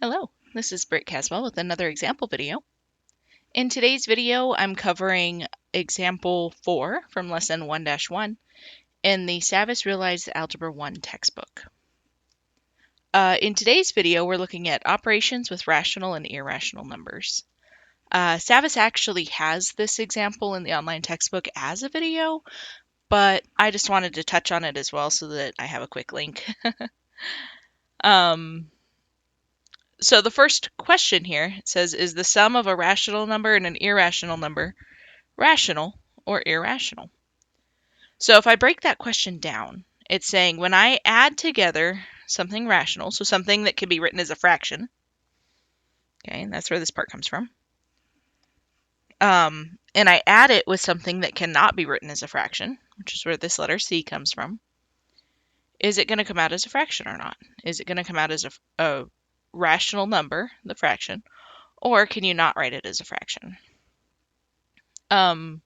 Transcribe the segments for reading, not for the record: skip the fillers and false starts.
Hello, this is Britt Caswell with another example video. In today's video, I'm covering example 4 from lesson 1-1 in the SavvasRealize Algebra 1 textbook. In today's video, we're looking at operations with rational and irrational numbers. Savvas actually has this example in the online textbook as a video, but I just wanted to touch on it as well so that I have a quick link. So the first question here says, is the sum of a rational number and an irrational number rational or irrational? So if I break that question down, it's saying when I add together something rational, so something that can be written as a fraction, okay, and that's where this part comes from, and I add it with something that cannot be written as a fraction, which is where this letter C comes from, is it going to come out as a fraction or not? Is it going to come out as a rational number, the fraction, or can you not write it as a fraction? The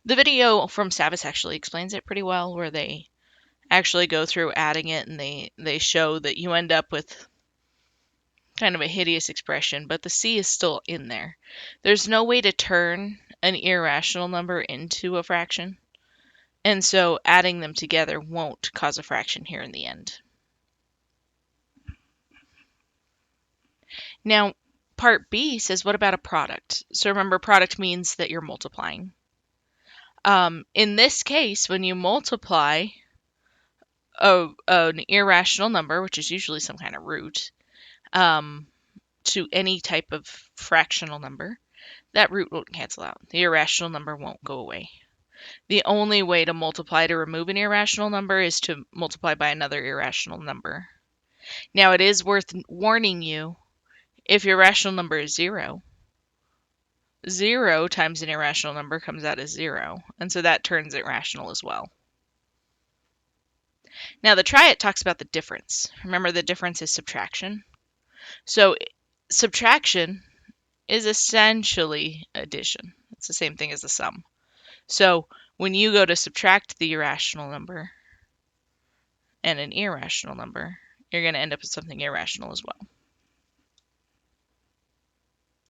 video from Savvas actually explains it pretty well, where they actually go through adding it and they show that you end up with kind of a hideous expression, but the C is still in there. There's no way to turn an irrational number into a fraction, and so adding them together won't cause a fraction here in the end. Now, part B says, what about a product? So remember, product means that you're multiplying. In this case, when you multiply an irrational number, which is usually some kind of root, to any type of fractional number, that root won't cancel out. The irrational number won't go away. The only way to multiply to remove an irrational number is to multiply by another irrational number. Now, it is worth warning you, if your rational number is 0, 0 times an irrational number comes out as 0, and so that turns it rational as well. Now, the try it talks about the difference. Remember, the difference is subtraction. So subtraction is essentially addition. It's the same thing as the sum. So when you go to subtract the irrational number and an irrational number, you're going to end up with something irrational as well.